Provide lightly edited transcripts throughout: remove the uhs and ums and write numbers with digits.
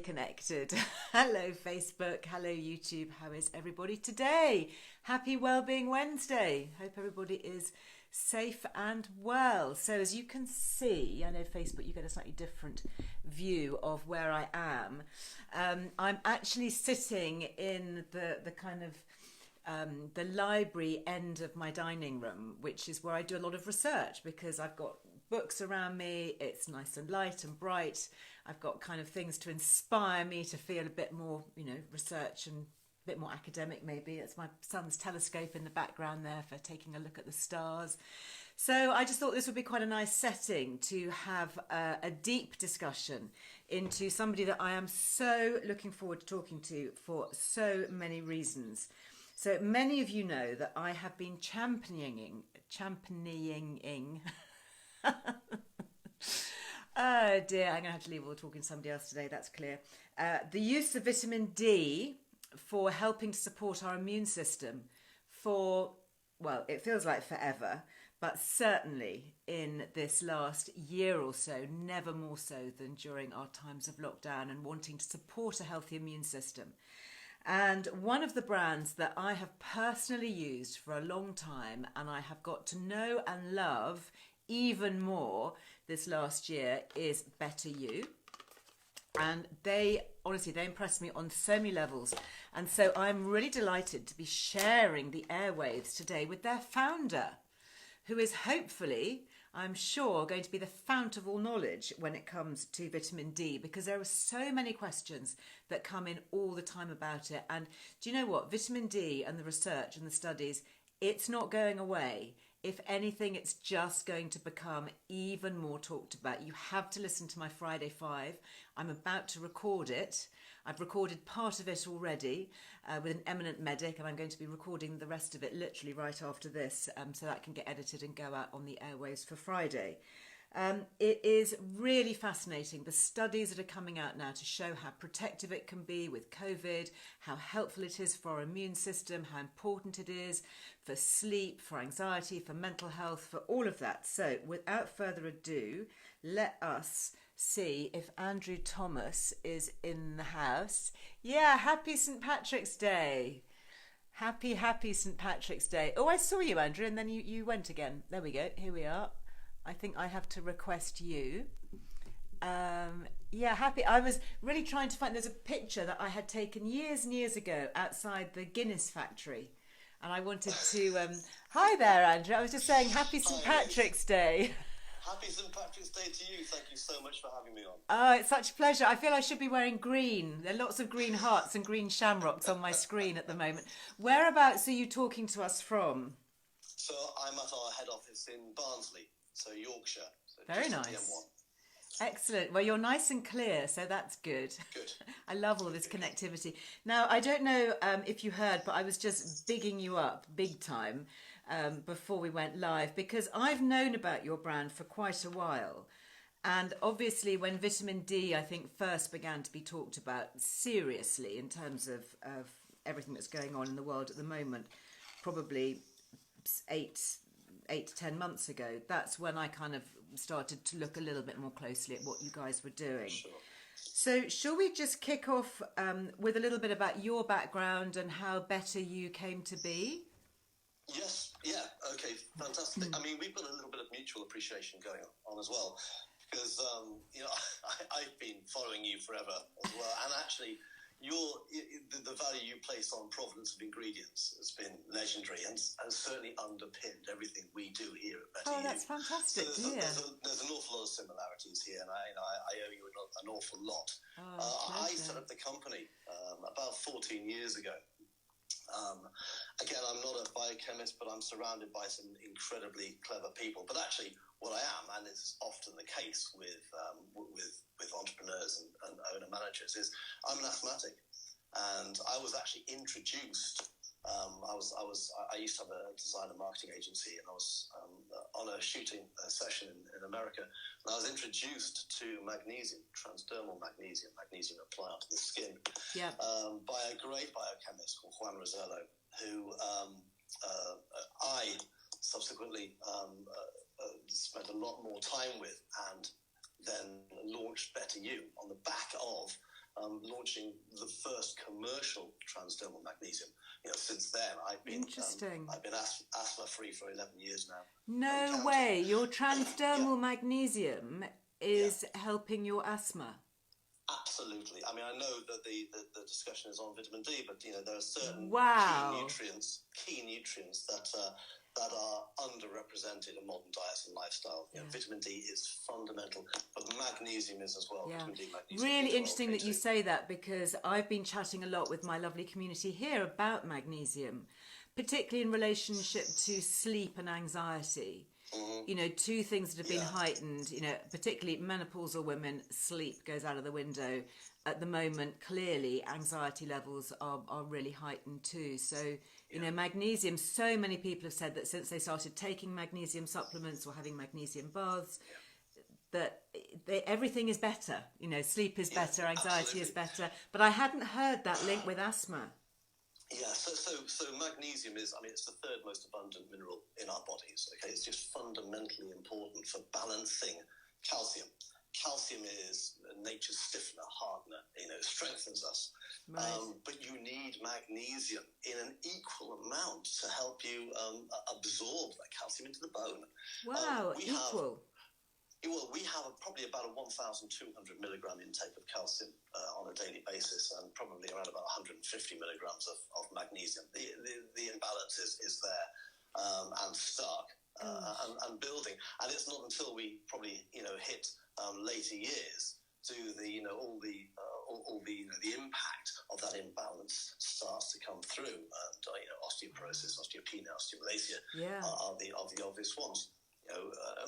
connected. Hello Facebook, hello YouTube. How is everybody today? Happy Wellbeing Wednesday. Hope everybody is safe and well. So as you can see, I know Facebook, you get a slightly different view of where I am. I'm actually sitting in the kind of the library end of my dining room, which is where I do a lot of research because I've got books around me. It's nice and light and bright. I've got kind of things to inspire me to feel a bit more, research and a bit more academic maybe. It's my son's telescope in the background there for taking a look at the stars. So I just thought this would be quite a nice setting to have a deep discussion into somebody that I am so looking forward to talking to for so many reasons. So many of you know that I have been championing oh dear, I'm going to have to leave all the talking to somebody else today, that's clear. The use of vitamin D for helping to support our immune system for, well, it feels like forever, but certainly in this last year or so, never more so than during our times of lockdown and wanting to support a healthy immune system. And one of the brands that I have personally used for a long time and I have got to know and love even more this last year is BetterYou. And they impressed me on so many levels. And so I'm really delighted to be sharing the airwaves today with their founder, who is hopefully, I'm sure, going to be the fount of all knowledge when it comes to vitamin D, because there are so many questions that come in all the time about it. And do you know what? Vitamin D and the research and the studies, it's not going away. If anything, it's just going to become even more talked about. You have to listen to my Friday 5. I'm about to record it. I've recorded part of it already with an eminent medic, and I'm going to be recording the rest of it literally right after this, so that can get edited and go out on the airwaves for Friday. It is really fascinating, the studies that are coming out now to show how protective it can be with COVID, how helpful it is for our immune system, how important it is for sleep, for anxiety, for mental health, for all of that. So without further ado, let us see if Andrew Thomas is in the house. Yeah, happy St. Patrick's Day. Happy St. Patrick's Day. Oh, I saw you, Andrew, and then you went again. There we go. Here we are. I think I have to request you. Yeah, happy. I was really trying to find, there's a picture that I had taken years and years ago outside the Guinness factory. And I wanted to, hi there, Andrew. I was just saying happy St. Patrick's Day. Happy St. Patrick's Day to you. Thank you so much for having me on. Oh, it's such a pleasure. I feel I should be wearing green. There are lots of green hearts and green shamrocks on my screen at the moment. Whereabouts are you talking to us from? So I'm at our head office in Barnsley, so Yorkshire. So very nice. Excellent. Well, you're nice and clear, so that's good. Good. I love all this connectivity. Now, I don't know if you heard, but I was just bigging you up big time before we went live, because I've known about your brand for quite a while. And obviously when vitamin D, I think, first began to be talked about seriously in terms of everything that's going on in the world at the moment, probably eight to 10 months ago, that's when I kind of started to look a little bit more closely at what you guys were doing. Sure. So shall we just kick off with a little bit about your background and how BetterYou came to be? Yes, yeah, okay, fantastic. I mean, we've got a little bit of mutual appreciation going on as well, because, I've been following you forever as well, and actually, the value you place on provenance of ingredients has been legendary and certainly underpinned everything we do here at BetterYou. Oh, that's fantastic. So there's an awful lot of similarities here, and I owe you an awful lot. I set up the company about 14 years ago. Again, I'm not a biochemist, but I'm surrounded by some incredibly clever people. But actually, what I am, and it's often the case with entrepreneurs and owner managers, is I'm an asthmatic, and I was actually introduced. I used to have a design and marketing agency, and I was on a shooting session in America, and I was introduced to magnesium, transdermal magnesium apply onto the skin, by a great biochemist called Juan Rosello, who I subsequently spent a lot more time with, and then launched BetterYou on the back of launching the first commercial transdermal magnesium. Since then, I've been asthma free for 11 years now. No way! Your transdermal magnesium is helping your asthma. Absolutely. I mean, I know that the discussion is on vitamin D, but there are certain key nutrients that are underrepresented in modern diets and lifestyle. Vitamin D is fundamental, but magnesium is as well. Vitamin D, magnesium. Really interesting that you say that, because I've been chatting a lot with my lovely community here about magnesium, particularly in relationship to sleep and anxiety. Two things that have been heightened, particularly menopausal women, sleep goes out of the window. At the moment, clearly, anxiety levels are really heightened too. So, magnesium, so many people have said that since they started taking magnesium supplements or having magnesium baths, that everything is better. Sleep is better, anxiety is better. But I hadn't heard that link with asthma. Yeah, so magnesium is, it's the third most abundant mineral in our bodies. Okay, it's just fundamentally important for balancing calcium. Calcium is nature's stiffener, hardener. It strengthens us. Right. But you need magnesium in an equal amount to help you absorb that calcium into the bone. Wow, equal. We have probably about a 1,200 milligram intake of calcium on a daily basis, and probably around about 150 milligrams of magnesium. The imbalance is there and stark and building, and it's not until we probably hit later years do the impact of that imbalance starts to come through, and osteoporosis, osteopenia, osteomalacia are the obvious ones.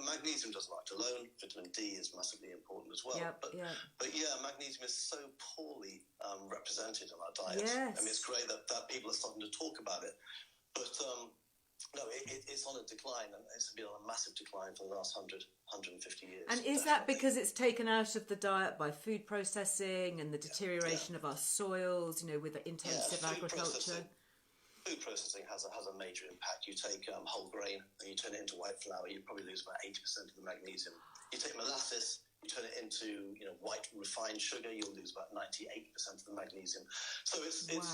Magnesium doesn't act alone. Vitamin D is massively important as well. But magnesium is so poorly represented in our diet. Yes. It's great that people are starting to talk about it. But it's on a decline, and it's been on a massive decline for the last 150 years. And is that because it's taken out of the diet by food processing and the deterioration of our soils, with the intensive agriculture? Food processing has a major impact. You take whole grain and you turn it into white flour, you probably lose about 80% of the magnesium. You take molasses, you turn it into white refined sugar, you'll lose about 98% of the magnesium. So it's not,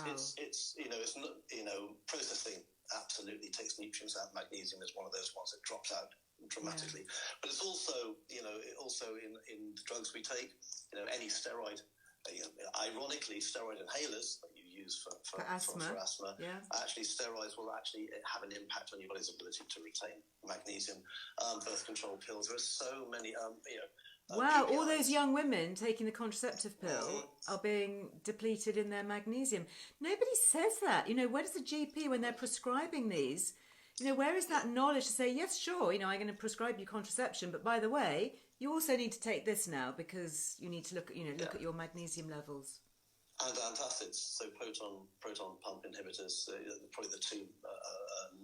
processing absolutely takes nutrients out. Magnesium is one of those ones that drops out dramatically. But it's also in the drugs we take, any steroid. Ironically, steroid inhalers that you use for asthma, actually steroids will actually have an impact on your body's ability to retain magnesium. Birth control pills, there are so many wow, all those young women taking the contraceptive pill are being depleted in their magnesium. Nobody says that. Where does the GP, when they're prescribing these, where is that knowledge to say, yes, sure, I'm going to prescribe you contraception, but by the way, you also need to take this now because you need to look at your magnesium levels. And antacids, so proton pump inhibitors, probably the two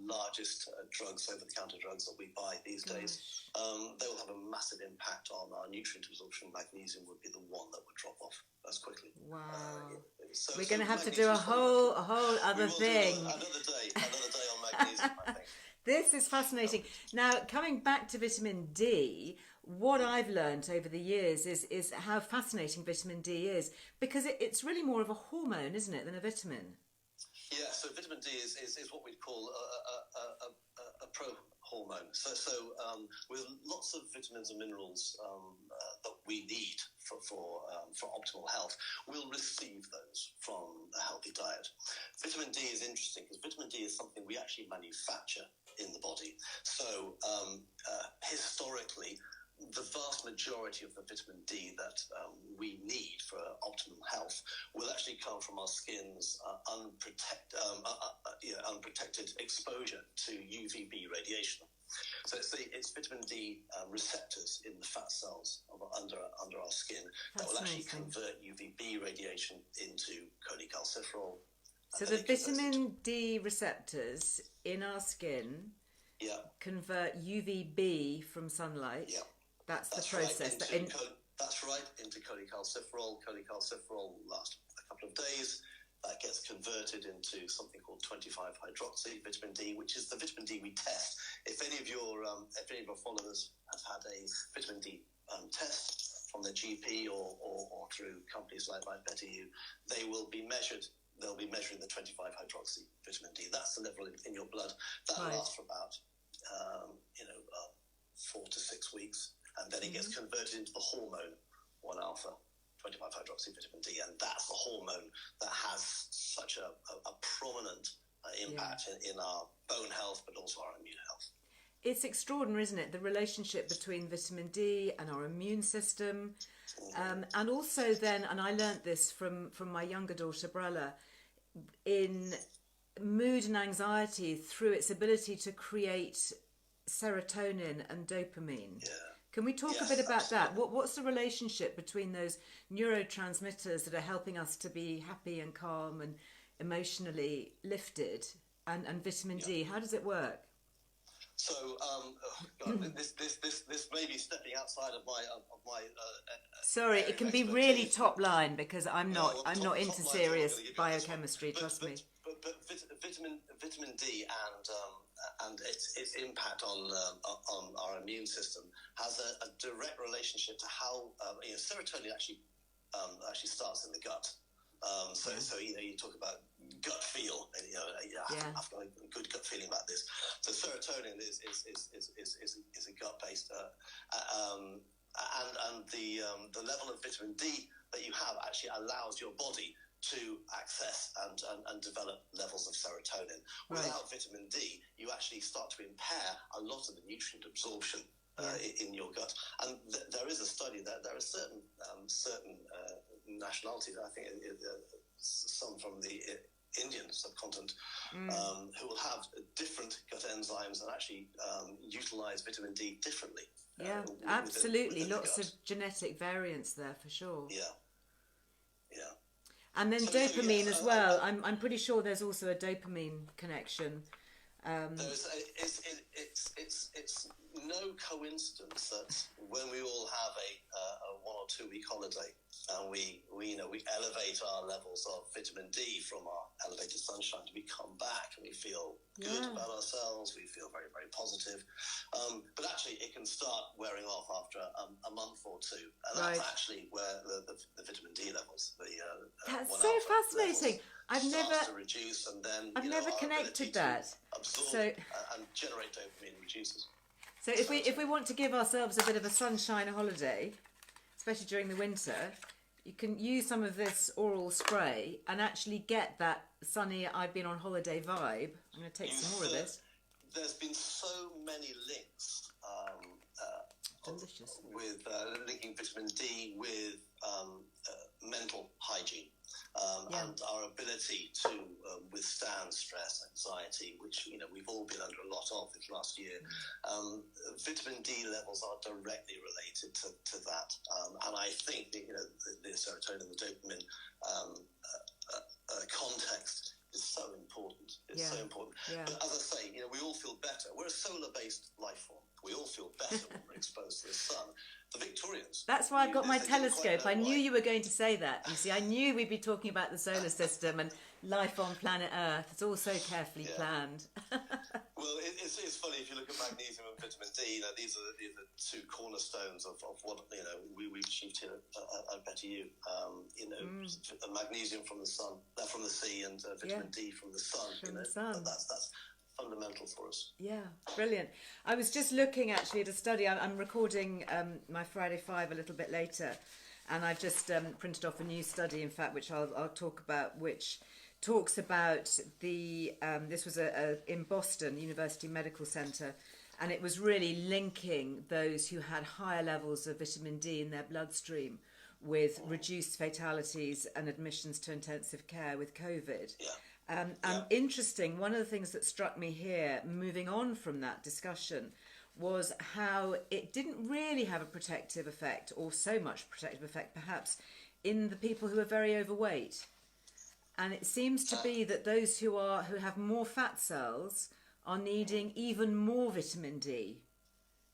largest over-the-counter drugs that we buy these days. They will have a massive impact on our nutrient absorption. Magnesium would be the one that would drop off as quickly. Wow. We're going to have to do a whole other thing. Another day on magnesium, I think. This is fascinating. Now, coming back to vitamin D, what I've learned over the years is how fascinating vitamin D is, because it's really more of a hormone, isn't it, than a vitamin? Yeah, so vitamin D is what we'd call a pro-hormone. So with lots of vitamins and minerals that we need for optimal health, we'll receive those from a healthy diet. Vitamin D is interesting because vitamin D is something we actually manufacture in the body. So historically, the vast majority of the vitamin D that we need for optimal health will actually come from our skin's unprotected exposure to UVB radiation. So it's vitamin D receptors in the fat cells under our skin that will actually convert UVB radiation into cholecalciferol. So the vitamin D receptors in our skin convert UVB from sunlight. Yeah. That's the process. That's right, into cholecalciferol. Cholecalciferol lasts a couple of days. That gets converted into something called 25-hydroxy vitamin D, which is the vitamin D we test. If any of your followers have had a vitamin D test from their GP or through companies like BetterYou, they will be measured. They'll be measuring the 25-hydroxy vitamin D. That's the level in your blood. That lasts for about 4 to 6 weeks, and then it gets converted into the hormone 1-alpha, 25-hydroxy vitamin D, and that's the hormone that has such a prominent impact in our bone health, but also our immune health. It's extraordinary, isn't it? The relationship between vitamin D and our immune system. And also then, and I learnt this from my younger daughter, Brella, in mood and anxiety through its ability to create serotonin and dopamine. Yeah. Can we talk a bit about that? What's the relationship between those neurotransmitters that are helping us to be happy and calm and emotionally lifted and vitamin D? How does it work? So, this may be stepping outside of my. Sorry, it can be really top line because I'm not into serious biochemistry. Trust me. But vitamin D and its impact on our immune system has a direct relationship to how serotonin actually starts in the gut. So you talk about gut feel. I've got a good gut feeling about this. So serotonin is a gut based, and the level of vitamin D that you have actually allows your body to access and develop levels of serotonin. Without vitamin D, you actually start to impair a lot of the nutrient absorption in your gut. And there is a study that there are certain nationalities, I think some from the Indian subcontinent, who will have different gut enzymes and actually utilize vitamin D differently. Absolutely. Within Lots of genetic variants there for sure. Yeah. And then dopamine as well. I'm pretty sure there's also a dopamine connection. It's no coincidence that when we all have a 1 or 2 week holiday and we elevate our levels of vitamin D from our elevated sunshine, we come back and we feel good about ourselves, we feel very, very positive. But actually it can start wearing off after a month or two, and that's actually where the vitamin D levels, that's so fascinating. I've never to reduce, and then I've never connected that. Absorb and generate dopamine reduces. So if we want to give ourselves a bit of a sunshine holiday, especially during the winter, you can use some of this oral spray and actually get that sunny I've been on holiday vibe. I'm going to take some more of this. There's been so many links delicious with linking vitamin D with mental hygiene. And our ability to withstand stress, anxiety, which we've all been under a lot of this last year. Vitamin D levels are directly related to that, and I think the serotonin, the dopamine context is so important. It's so important. Yeah. But as I say, we all feel better. We're a solar-based life form. We all feel better when we're exposed to the sun. The Victorians. That's why I've got my telescope. I knew you were going to say that. You see, I knew we'd be talking about the solar system and life on planet Earth. It's all so carefully planned. Well, it's funny if you look at magnesium and vitamin D. These are the two cornerstones of what we've achieved here at BetterYou. Magnesium from the sun, from the sea, and vitamin D from the sun. From the sun. That's fundamental for us. Yeah, brilliant. I was just looking actually at a study. I'm recording my Friday 5 a little bit later, and I've just printed off a new study, in fact, which I'll talk about, which talks about the this was in Boston University Medical Center, and it was really linking those who had higher levels of vitamin D in their bloodstream with reduced fatalities and admissions to intensive care with COVID. And interesting, one of the things that struck me here, moving on from that discussion, was how it didn't really have a protective effect, or so much protective effect perhaps, in the people who are very overweight. And it seems to be that those who have more fat cells are needing even more vitamin D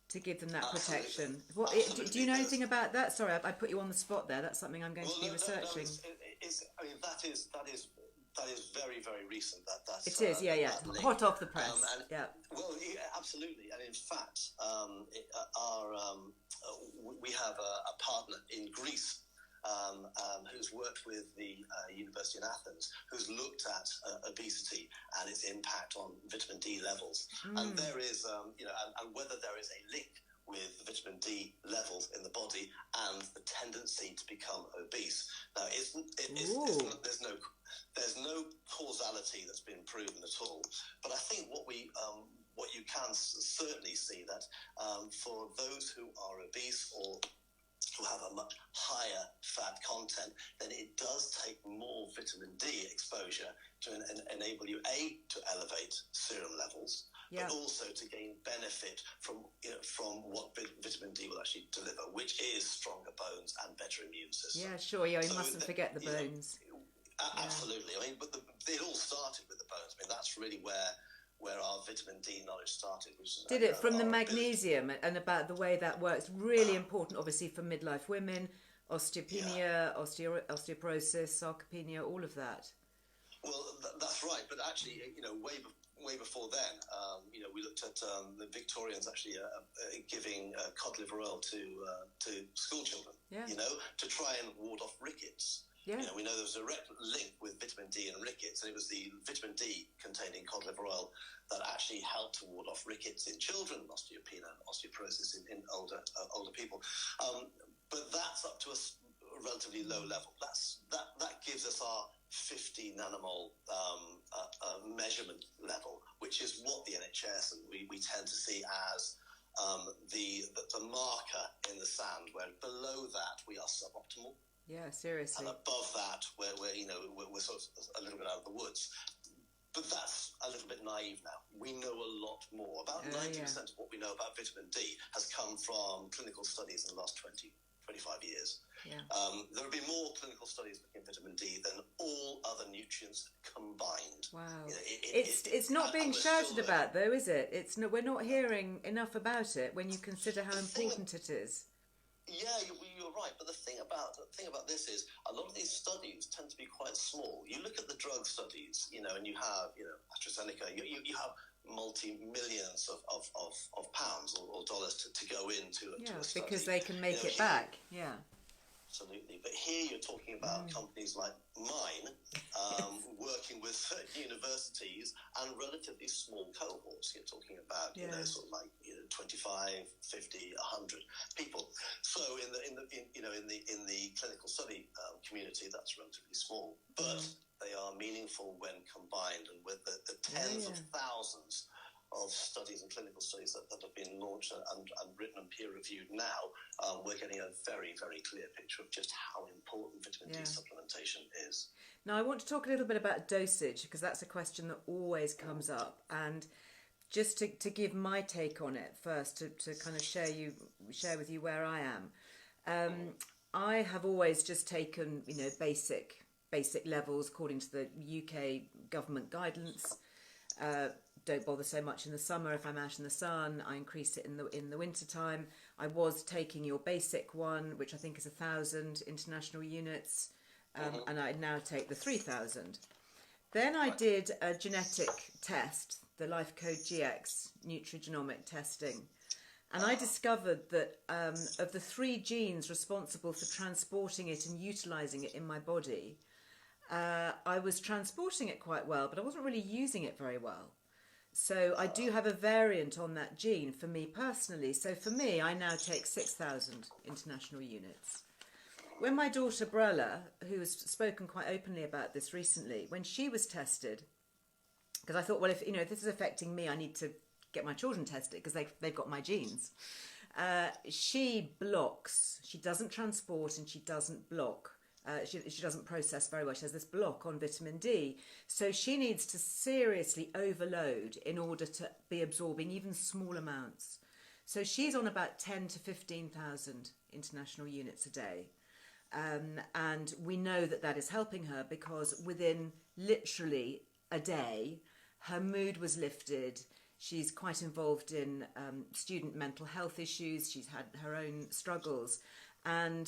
to give them that protection. Do you know anything about that? Sorry, I put you on the spot there. That's something I'm going to be researching. that is very, very recent. That's it is, yeah. that link. Hot off the press. Well, yeah, absolutely. And in fact, we have a partner in Greece who's worked with the University in Athens, who's looked at obesity and its impact on vitamin D levels. And there is, and whether there is a link with vitamin D levels in the body and the tendency to become obese. Now, there's no causality that's been proven at all. But I think what you can certainly see that for those who are obese or who have a much higher fat content, then it does take more vitamin D exposure to enable you, to elevate serum levels, but also to gain benefit from what vitamin D will actually deliver, which is stronger bones and better immune system. Yeah, sure. Yeah, you mustn't forget the bones. Absolutely. I mean, but it all started with the bones. I mean, that's really where our vitamin D knowledge started. Did it from the magnesium and about the way that works? Really important, obviously, for midlife women, osteopenia, osteoporosis, sarcopenia, all of that. Well, that's right. But actually, way before then, we looked at the Victorians actually giving cod liver oil to school children, to try and ward off rickets. Yeah. We know there was a direct link with vitamin D and rickets, and it was the vitamin D containing cod liver oil that actually helped to ward off rickets in children, osteopenia and osteoporosis in older people. But that's up to a relatively low level. That gives us our 50 nanomole measurement level, which is what the NHS and we tend to see as the marker in the sand, where below that we are suboptimal. Yeah, seriously. And above that, we're sort of a little bit out of the woods. But that's a little bit naive now. We know a lot more. About 90% of what we know about vitamin D has come from clinical studies in the last 20, 25 years. Yeah. There have been more clinical studies looking at vitamin D than all other nutrients combined. Wow. It's not being shouted about, though, is it? We're not hearing enough about it when you consider how important it is. Yeah, you're right. But the thing about this is a lot of these studies tend to be quite small. You look at the drug studies, and you have, AstraZeneca. You have multi-millions of pounds or dollars to go into a study. Because they can make it back. Yeah. Absolutely. But here you're talking about companies like mine working with universities and relatively small cohorts. You're talking about, sort of like 25, 50, 100 people. So in the clinical study community, that's relatively small, but they are meaningful when combined, and with the tens of thousands of studies and clinical studies that have been launched and written and peer-reviewed now, we're getting a very, very clear picture of just how important vitamin D supplementation is. Now, I want to talk a little bit about dosage, because that's a question that always comes up. And just to give my take on it first, to kind of share with you where I am. I have always just taken, basic levels according to the UK government guidance. Don't bother so much in the summer. If I'm out in the sun, I increase it in the winter time. I was taking your basic one, which I think is 1,000 international units, and I now take the 3,000. Then I did a genetic test, the Life Code GX nutrigenomic testing, and I discovered that of the 3 genes responsible for transporting it and utilising it in my body, I was transporting it quite well, but I wasn't really using it very well. So I do have a variant on that gene for me personally. So for me, I now take 6,000 international units. When my daughter Brella, who has spoken quite openly about this recently, when she was tested, because I thought, well, if this is affecting me, I need to get my children tested because they've got my genes. She blocks. She doesn't transport and she doesn't block. She doesn't process very well. She has this block on vitamin D. So she needs to seriously overload in order to be absorbing even small amounts. So she's on about 10 to 15,000 international units a day. And we know that is helping her, because within literally a day, her mood was lifted. She's quite involved in student mental health issues. She's had her own struggles. And,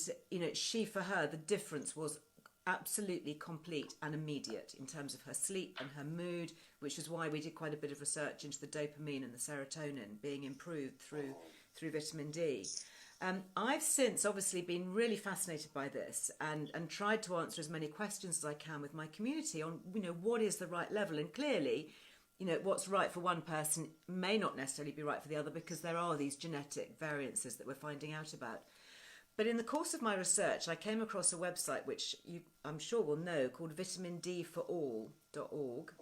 for her, the difference was absolutely complete and immediate in terms of her sleep and her mood, which is why we did quite a bit of research into the dopamine and the serotonin being improved through vitamin D. I've since obviously been really fascinated by this and tried to answer as many questions as I can with my community on, what is the right level. And clearly, what's right for one person may not necessarily be right for the other, because there are these genetic variances that we're finding out about. But in the course of my research, I came across a website which you, I'm sure, will know, called vitamindforall.org,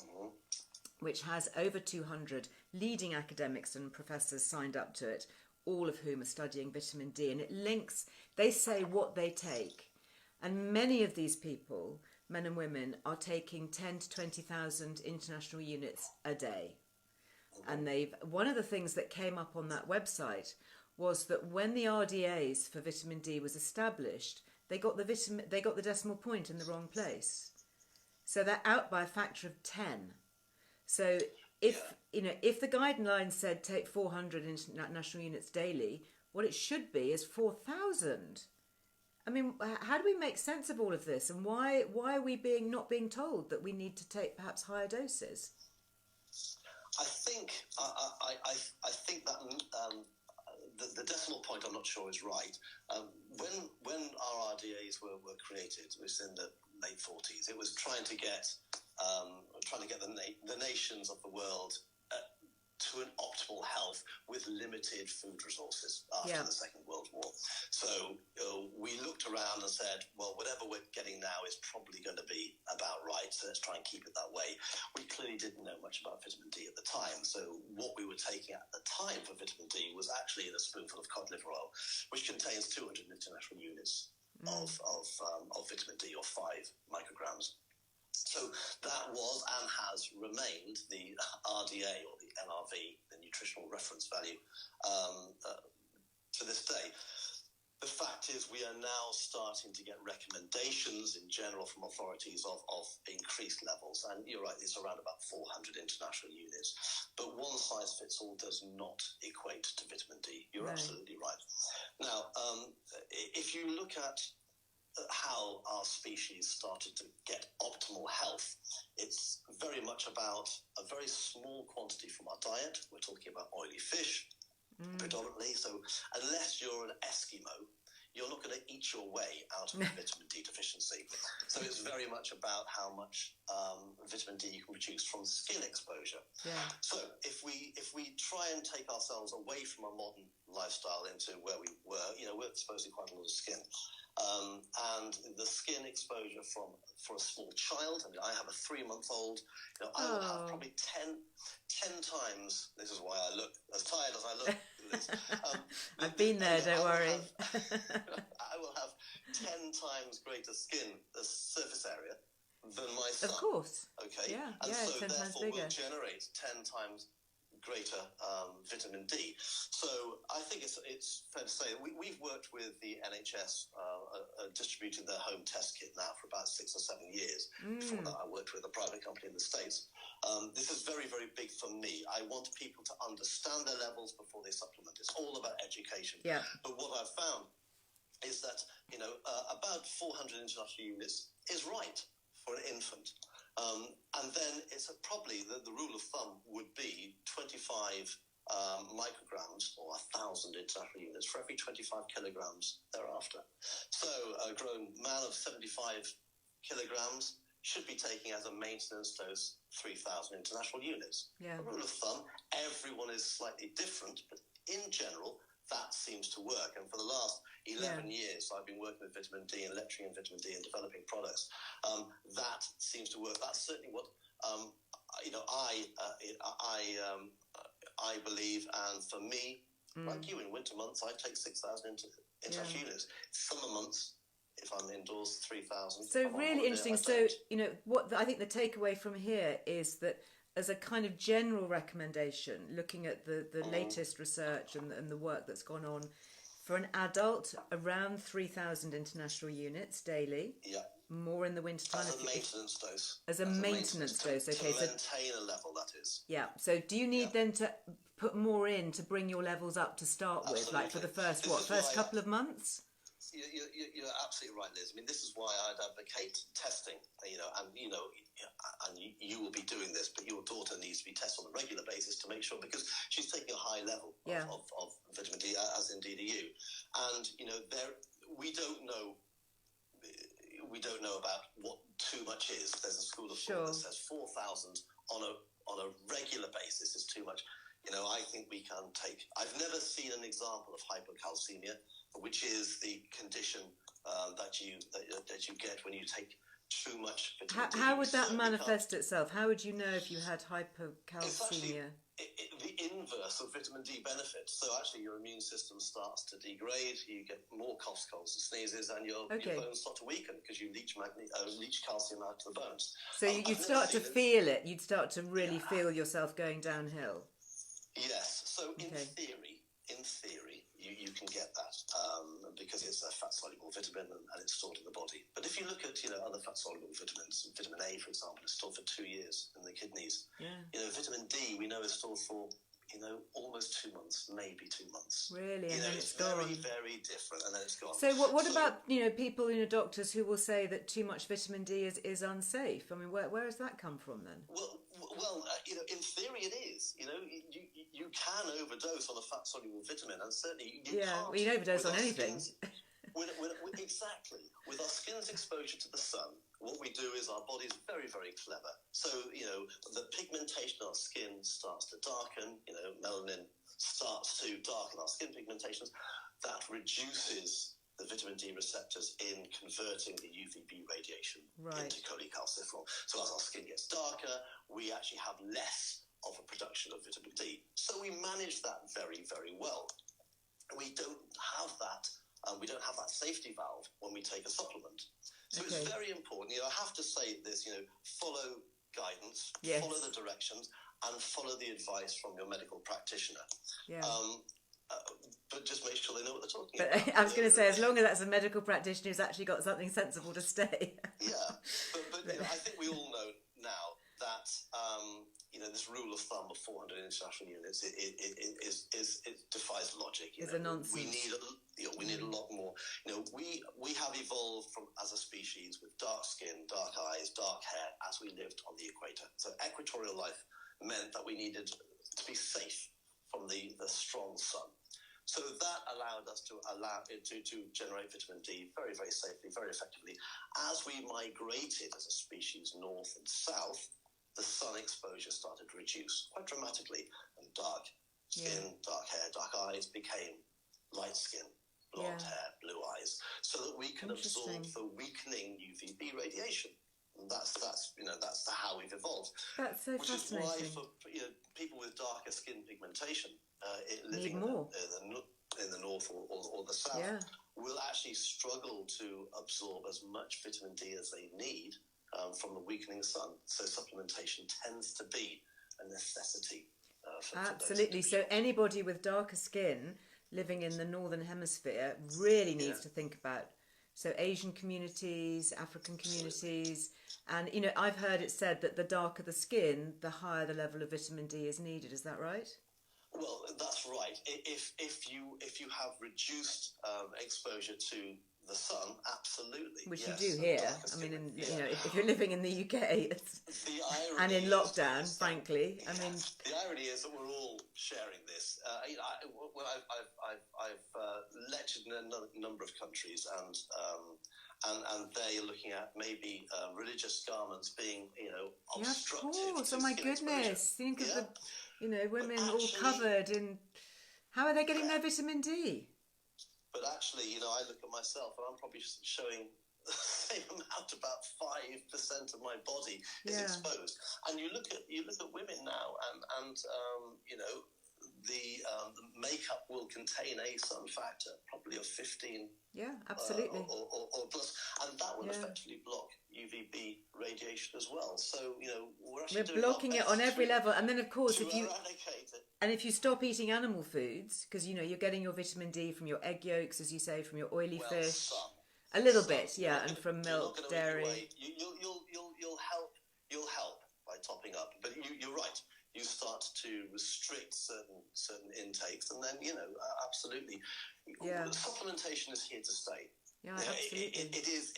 which has over 200 leading academics and professors signed up to it, all of whom are studying vitamin D. And it links, they say what they take. And many of these people, men and women, are taking 10 to 20,000 international units a day. And one of the things that came up on that website was that when the RDAs for vitamin D was established, they got the decimal point in the wrong place. So they're out by a factor of 10. So if the guidelines said take 400 international units daily, what it should be is 4,000. I mean, how do we make sense of all of this, and why are we not being told that we need to take perhaps higher doses? I think that the decimal point, I'm not sure, is right. When our RDAs were created, it was in the late 40s. It was trying to get the nations of the world to an optimal health with limited food resources after the Second World War. So we looked around and said, well, whatever we're getting now is probably going to be about right, so let's try and keep it that way. We clearly didn't know much about vitamin D at the time, so what we were taking at the time for vitamin D was actually in a spoonful of cod liver oil, which contains 200 international units of vitamin D, or 5 micrograms. So that was and has remained the RDA, or the NRV, the nutritional reference value, to this day. The fact is, we are now starting to get recommendations in general from authorities of increased levels. And you're right, it's around about 400 international units. But one size fits all does not equate to vitamin D. You're absolutely right. Now, if you look at how our species started to get optimal health, it's very much about a very small quantity from our diet. We're talking about oily fish predominantly. So unless you're an Eskimo, you're not going to eat your way out of vitamin D deficiency. So it's very much about how much vitamin D you can produce from skin exposure. Yeah. So if we try and take ourselves away from a modern lifestyle into where we were, we're exposing quite a lot of skin. And the skin exposure for a small child, I mean, I have a 3-month-old, I will have probably 10 times, this is why I look as tired as I look. I've been there, don't worry. I will have 10 times greater skin, the surface area, than my son. Of course. Okay? Yeah, so 10 times therefore bigger. will generate 10 times greater vitamin D. So I think it's fair to say that we've worked with the NHS distributing their home test kit now for about 6 or 7 years. Before that, I worked with a private company in the States. This is very, very big for me. I want people to understand their levels before they supplement. It's all about education. Yeah. But what I've found is that about 400 international units is right for an infant. And then it's probably the rule of thumb would be 25 micrograms, or 1,000 international units for every 25 kilograms thereafter. So a grown man of 75 kilograms should be taking as a maintenance dose 3,000 international units. Yeah. A rule of thumb, everyone is slightly different, but in general, that seems to work. And for the last 11 years, I've been working with vitamin D and lecturing on vitamin D and developing products. That seems to work. That's certainly what I believe. And for me, like you, in winter months, I take 6,000 international units. Summer months, if I'm indoors, 3,000. So really interesting. So what I think the takeaway from here is that, as a kind of general recommendation, looking at the latest research and the work that's gone on, for an adult, around 3,000 international units daily. Yeah. More in the winter time. As a maintenance dose. As a maintenance dose, okay. To maintain a level, that is. Yeah. So do you need then to put more in to bring your levels up to start with, like for the first couple of months? you're absolutely right, Liz. I mean, this is why I'd advocate testing. And you will be doing this, but your daughter needs to be tested on a regular basis to make sure, because she's taking a high level of vitamin D, as indeed are you. And we don't know. We don't know about what too much is. There's a school of thought that says 4,000 on a regular basis is too much. I think we can take. I've never seen an example of hypocalcemia, which is the condition that you get when you take too much vitamin D. How would that manifest itself? How would you know if you had hypocalcemia? It's actually the inverse of vitamin D benefits. So actually, your immune system starts to degrade. You get more coughs, colds, and sneezes, and your bones start to weaken because you leach calcium out to the bones. So you'd start to feel it. You'd start to really feel yourself going downhill. Yes. So in theory, you can get that because it's a fat-soluble vitamin and it's stored in the body. But if you look at other fat-soluble vitamins, vitamin A, for example, is stored for 2 years in the kidneys. Yeah. Vitamin D, we know, is stored for almost 2 months, maybe 2 months. Really, and then it's gone. very, very different, and then it's gone. So what about people, doctors who will say that too much vitamin D is unsafe? I mean, where has that come from then? Well, in theory it is. You can overdose on a fat-soluble vitamin, and certainly you can't. Well, you can overdose on anything. Exactly. With our skin's exposure to the sun, what we do is our body's very, very clever. So, the pigmentation of our skin starts to darken, melanin starts to darken our skin pigmentations. That reduces the vitamin D receptors in converting the UVB radiation into cholecalciferol. So as our skin gets darker, we actually have less of a production of vitamin D. So we manage that very, very well. We don't have that. We don't have that safety valve when we take a supplement. So it's very important. I have to say this, follow guidance, follow the directions, and follow the advice from your medical practitioner. Yeah. But just make sure they know what they're talking about. I was going to say, as long as that's a medical practitioner who's actually got something sensible to say. But I think we all know now that this rule of thumb of 400 international units it defies logic. It's a nonsense. We need a lot more. We have evolved as a species with dark skin, dark eyes, dark hair as we lived on the equator. So equatorial life meant that we needed to be safe from the strong sun. So that allowed us to generate vitamin D very, very safely, very effectively. As we migrated as a species north and south, the sun exposure started to reduce quite dramatically, and dark skin, dark hair, dark eyes became light skin, blonde hair, blue eyes, so that we can absorb the weakening UVB radiation. And that's how we've evolved. That's so fascinating. Which is why for people with darker skin pigmentation, living in the north or the south, will actually struggle to absorb as much vitamin D as they need from the weakening sun. So supplementation tends to be a necessity. Absolutely. So anybody with darker skin living in the northern hemisphere really needs to think about. So Asian communities, African communities, and I've heard it said that the darker the skin, the higher the level of vitamin D is needed. Is that right? Well, that's right. If you have reduced exposure to the sun, absolutely. Which you do here. I mean, if you're living in the UK and in lockdown, frankly, I mean, the irony is that we're all sharing this. I've lectured in a number of countries, and they're looking at maybe religious garments being, obstructive. Yeah, of course. To oh my skin goodness! exposure. Think of the, women all covered in. How are they getting their vitamin D? But actually, I look at myself, and I'm probably showing the same amount. About 5% of my body is exposed. And you look at women now, and the makeup will contain a sun factor, probably of 15. Yeah, absolutely. Or plus, and that will effectively block UVB radiation as well. So we're blocking it on every level. And then, of course, if you stop eating animal foods, because you're getting your vitamin D from your egg yolks, as you say, from your oily fish, a little bit, and from milk, dairy. You'll help by topping up, but you're right. You start to restrict certain intakes, and then absolutely, supplementation is here to stay. Yeah, absolutely. It is.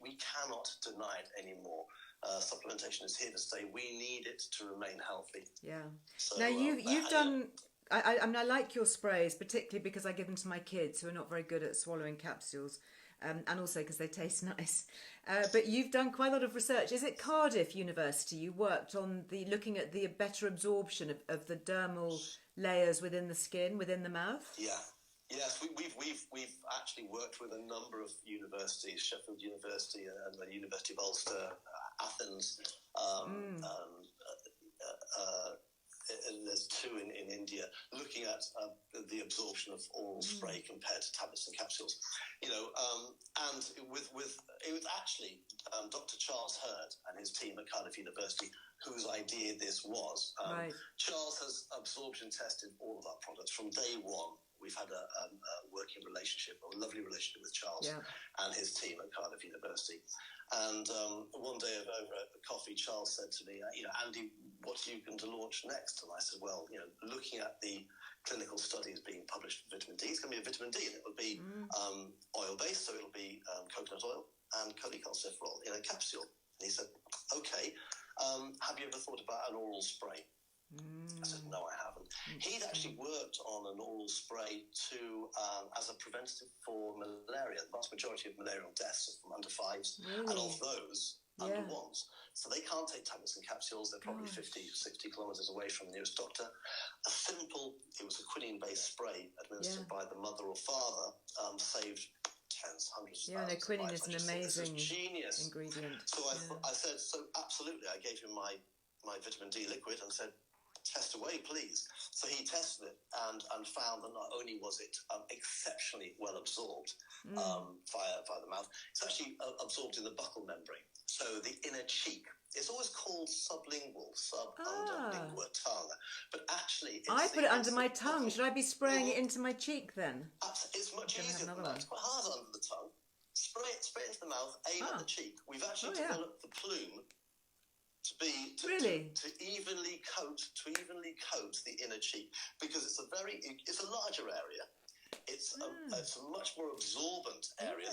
We cannot deny it anymore. Supplementation is here to stay. We need it to remain healthy. Yeah. So, Now you've done. I mean, I like your sprays, particularly because I give them to my kids who are not very good at swallowing capsules, and also because they taste nice. But you've done quite a lot of research. Is it Cardiff University? You worked on looking at the better absorption of the dermal layers within the skin, within the mouth. Yeah. Yes, we've actually worked with a number of universities, Sheffield University and the University of Ulster, Athens, and there's two in India, looking at the absorption of oral spray compared to tablets and capsules. And with it was actually Dr. Charles Hurd and his team at Cardiff University whose idea this was. Right. Charles has absorption tested all of our products from day one. We've had a working relationship, a lovely relationship with Charles and his team at Cardiff University. And one day over a coffee, Charles said to me, Andy, what are you going to launch next? And I said, well, looking at the clinical studies being published for vitamin D, it's going to be a vitamin D, and it will be oil-based, so it'll be coconut oil and cholecalciferol in a capsule. And he said, okay, have you ever thought about an oral spray? I said, no, I haven't. He'd actually worked on an oral spray as a preventative for malaria. The vast majority of malarial deaths are from under 5s, and of those, under 1s. So they can't take tablets and capsules. They're probably 50, 60 kilometres away from the nearest doctor. It was a quinine-based spray administered by the mother or father, saved tens, hundreds of thousands. Quinine is an amazing genius ingredient. So I said, so absolutely. I gave him my vitamin D liquid and said, test away, please. So he tested it and found that not only was it exceptionally well absorbed via the mouth, it's actually absorbed in the buccal membrane. So the inner cheek. It's always called sublingual, underlingual tongue, but actually I put it under my tongue. Should I be spraying it into my cheek then? It's much easier than that. It's quite hard under the tongue. Spray it into the mouth, aim at the cheek. We've actually developed the plume to evenly coat the inner cheek, because it's a larger area. It's a much more absorbent area.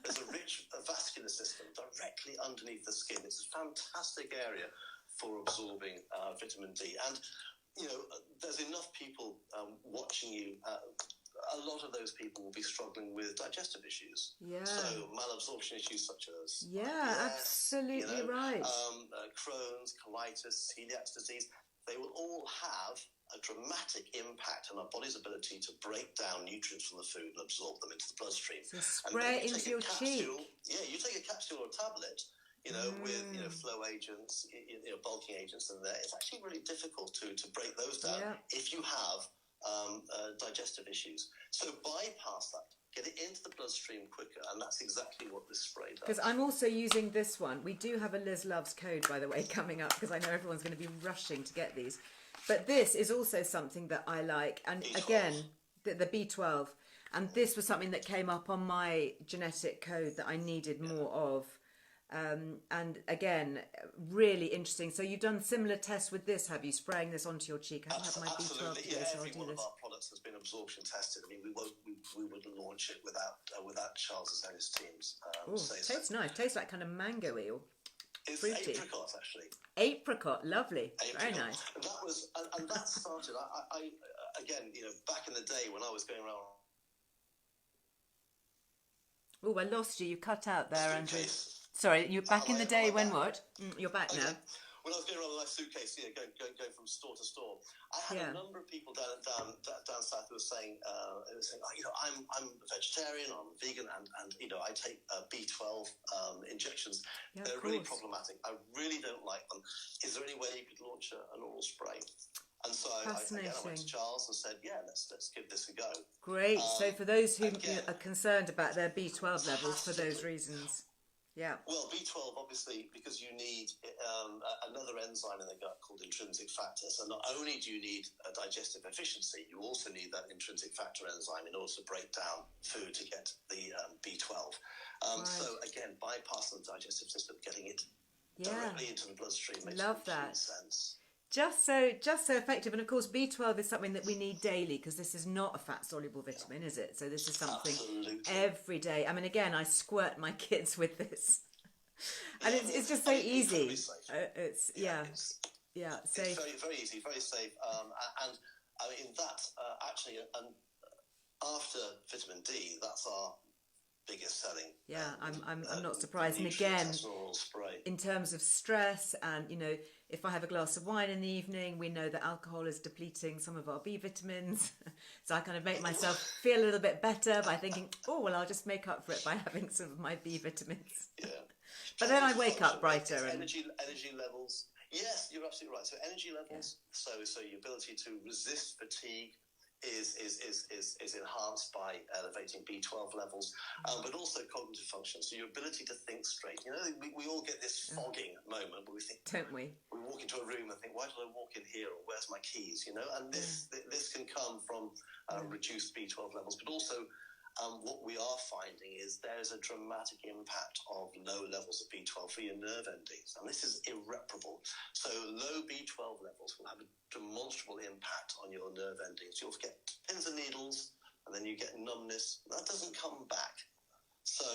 There's a rich vascular system directly underneath the skin. It's a fantastic area for absorbing vitamin D. And there's enough people watching you. A lot of those people will be struggling with digestive issues. Yeah. So malabsorption issues such as absolutely right. Crohn's, colitis, celiac disease, they will all have a dramatic impact on our body's ability to break down nutrients from the food and absorb them into the bloodstream. So spray it into your cheek. Yeah, you take a capsule or a tablet, with flow agents, bulking agents in there. It's actually really difficult to break those down if you have digestive issues. So bypass that, get it into the bloodstream quicker, and that's exactly what this spray does. Because I'm also using this one. We do have a Liz Loves code, by the way, coming up, because I know everyone's going to be rushing to get these. But this is also something that I like, and B12. Again, the B12, and this was something that came up on my genetic code that I needed more of. And again, really interesting. So you've done similar tests with this, have you? Spraying this onto your cheek? I haven't had my B12 today, so I'll do this. Every one of our products has been absorption tested. I mean, we wouldn't launch it without Charles and his teams. Tastes nice. Tastes like kind of mango-y or it's fruity. Apricot, actually. Apricot, lovely. Very nice. And that started. I again, back in the day when I was going around. Oh, I lost you. You cut out there, Andrew. Sorry, you're back in the day when what? You're back now. When I was going around with my suitcase, going from store to store, I had a number of people down south who were saying, I'm a vegetarian, I'm a vegan, and I take B12 injections. They're really problematic. I really don't like them. Is there any way you could launch an oral spray? And so I went to Charles and said, let's give this a go. Great. So for those who are concerned about their B12 levels for those reasons. Yeah. Well, B12, obviously, because you need another enzyme in the gut called intrinsic factor. So not only do you need a digestive efficiency, you also need that intrinsic factor enzyme in order to break down food to get the B12. So again, bypassing the digestive system, getting it directly into the bloodstream makes complete sense. Just so effective. And of course, B12 is something that we need daily, because this is not a fat soluble vitamin, is it? So this is something every day. I mean, again, I squirt my kids with this, and it's just so easy. It's safe. It's very, very easy, very safe, and I mean that actually, and after vitamin D, that's our biggest selling. Yeah, I'm not surprised. And again, in terms of stress, and if I have a glass of wine in the evening, we know that alcohol is depleting some of our B vitamins. So I kind of make myself feel a little bit better by thinking, oh, well, I'll just make up for it by having some of my B vitamins. Yeah. But then I wake up brighter. And energy levels. Yes, you're absolutely right. So energy levels. Yeah. So your ability to resist fatigue is enhanced by elevating B12 levels, but also cognitive function. So your ability to think straight. We all get this fogging moment where we think, don't we? We walk into a room and think, why did I walk in here, or where's my keys? And this can come from reduced B12 levels, but also what we are finding is there's a dramatic impact of low levels of B12 for your nerve endings, and this is irreparable. So low B12 levels will have a demonstrable impact on your nerve endings. You'll get pins and needles, and then you get numbness. That doesn't come back. So,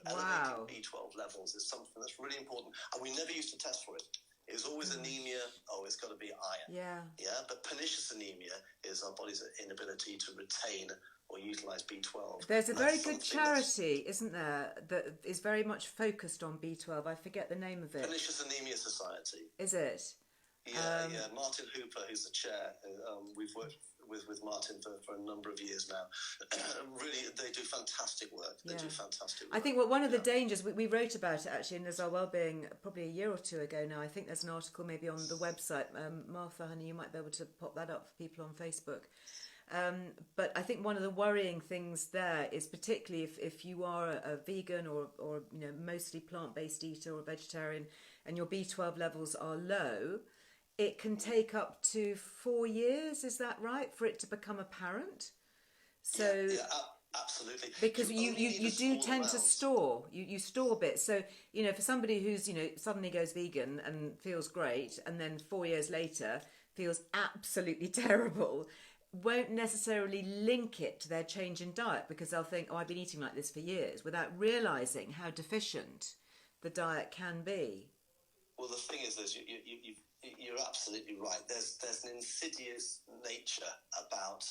elevating B12 levels is something that's really important, and we never used to test for it. It was always anemia. Oh, it's got to be iron. Yeah. But pernicious anemia is our body's inability to retain or utilise B12. There's a very good charity, isn't there, that is very much focused on B12. I forget the name of it. Pernicious Anemia Society. Is it? Yeah. Martin Hooper, who's the chair. We've worked with Martin for a number of years now. Really, they do fantastic work. I think one of the dangers, we wrote about it actually in Earle Wellbeing probably a year or two ago now. I think there's an article maybe on the website. Martha, honey, you might be able to pop that up for people on Facebook. But I think one of the worrying things there is, particularly if you are a vegan or mostly plant-based eater or vegetarian, and your B12 levels are low, it can take up to 4 years, is that right, for it to become apparent? So yeah, absolutely. Because you do tend to store, you store bits. So, for somebody who's, suddenly goes vegan and feels great, and then 4 years later feels absolutely terrible, won't necessarily link it to their change in diet, because they'll think, oh, I've been eating like this for years, without realising how deficient the diet can be. Well, the thing is, you're absolutely right. There's an insidious nature about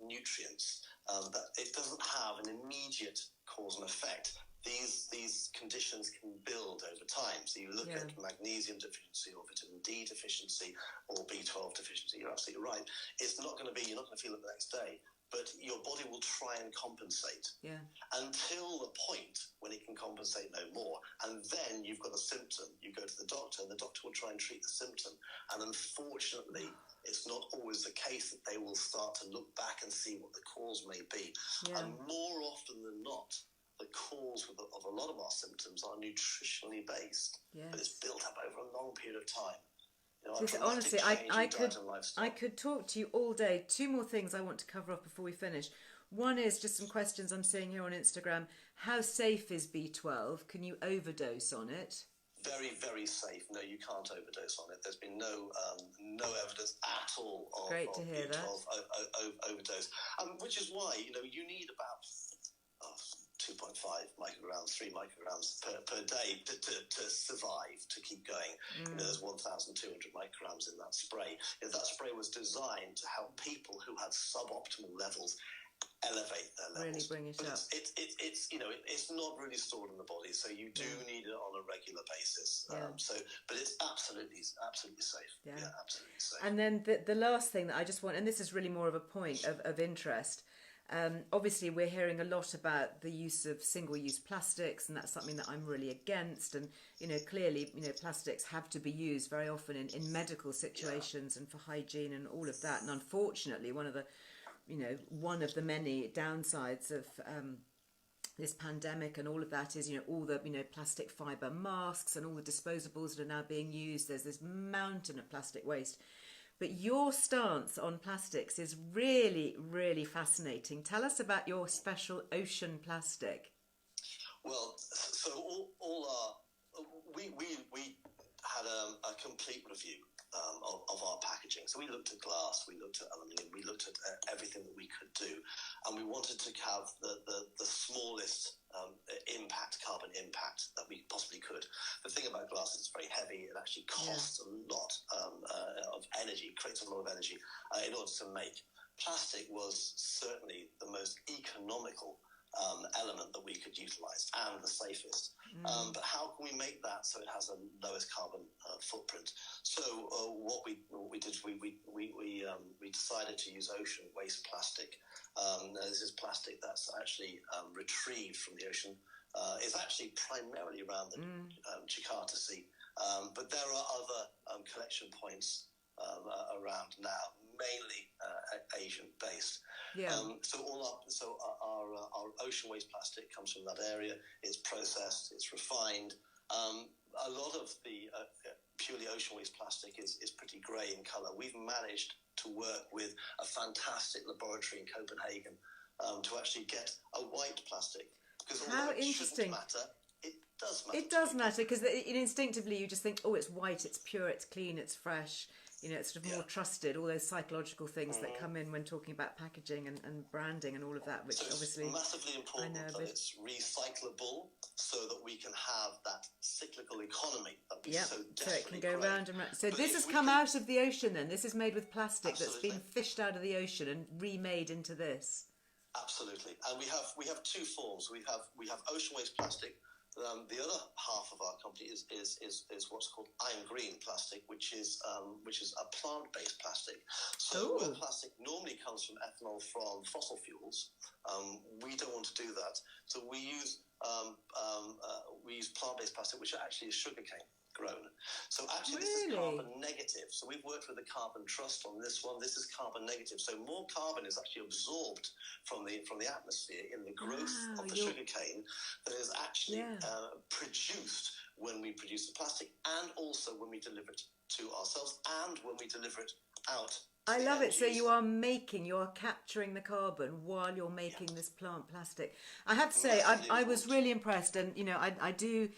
nutrients that it doesn't have an immediate cause and effect. These conditions can build over time. So you look at magnesium deficiency or vitamin D deficiency or B12 deficiency. You're absolutely right. You're not going to feel it the next day, but your body will try and compensate until the point when it can compensate no more. And then you've got a symptom. You go to the doctor, and the doctor will try and treat the symptom. And unfortunately, it's not always the case that they will start to look back and see what the cause may be. And more often than not, the cause of a lot of our symptoms are nutritionally based, but it's built up over a long period of time. Honestly, I could talk to you all day. 2 more things I want to cover off before we finish. One is just some questions I'm seeing here on Instagram. How safe is B12? Can you overdose on it? Very, very safe. No, you can't overdose on it. There's been no evidence at all of B12 overdose, which is why you need about 2.5 micrograms, 3 micrograms per day to survive, to keep going. There's 1,200 micrograms in that spray. That spray was designed to help people who had suboptimal levels elevate their levels. Really bring it up. It's not really stored in the body, so you do need it on a regular basis. But it's absolutely safe. Yeah, absolutely safe. And then the last thing that I just want, and this is really more of a point of interest. Obviously, we're hearing a lot about the use of single-use plastics, and that's something that I'm really against. And clearly, plastics have to be used very often in medical situations and for hygiene and all of that. And unfortunately, one of the many downsides of this pandemic and all of that is, all the plastic fibre masks and all the disposables that are now being used. There's this mountain of plastic waste. But your stance on plastics is really, really fascinating. Tell us about your special ocean plastic. Well, so we had a complete review of our packaging. So we looked at glass, we looked at aluminium, we looked at everything that we could do, and we wanted to have the smallest carbon impact that we possibly could. The thing about glass is it's very heavy. It actually costs a lot of energy, creates a lot of energy in order to make. Plastic was certainly the most economical element that we could utilize and the safest. But how can we make that so it has a lowest carbon footprint? So what we did, we decided to use ocean waste plastic. This is plastic that's actually retrieved from the ocean. It's actually primarily around the Jakarta Sea, but there are other collection points around now, mainly Asian based. So our ocean waste plastic comes from that area. It's processed, it's refined. A lot of the purely ocean waste plastic is pretty grey in colour. We've managed to work with a fantastic laboratory in Copenhagen to actually get a white plastic. Because how interesting! Matter, it does matter. It does matter because instinctively you just think, oh, it's white, it's pure, it's clean, it's fresh. You know, it's sort of more trusted, all those psychological things that come in when talking about packaging and branding and all of that, which so obviously... it's massively important that it's recyclable so that we can have that cyclical economy that we so desperately so it can go round and round. So but this has come out of the ocean then? This is made with plastic that's been fished out of the ocean and remade into this? Absolutely. And we have two forms. We have ocean waste plastic. The other half of our company is what's called iron green plastic, which is a plant-based plastic. So where plastic normally comes from ethanol from fossil fuels, we don't want to do that. So we use plant-based plastic, which actually is sugarcane grown. So actually this is carbon negative. So we've worked with the Carbon Trust on this one. This is carbon negative. So more carbon is actually absorbed from the atmosphere in the growth of the sugarcane that is actually produced when we produce the plastic, and also when we deliver it to ourselves and when we deliver it out. I love it. So you are capturing the carbon while you're making this plant plastic. I have to say, I was really impressed, and you know, I do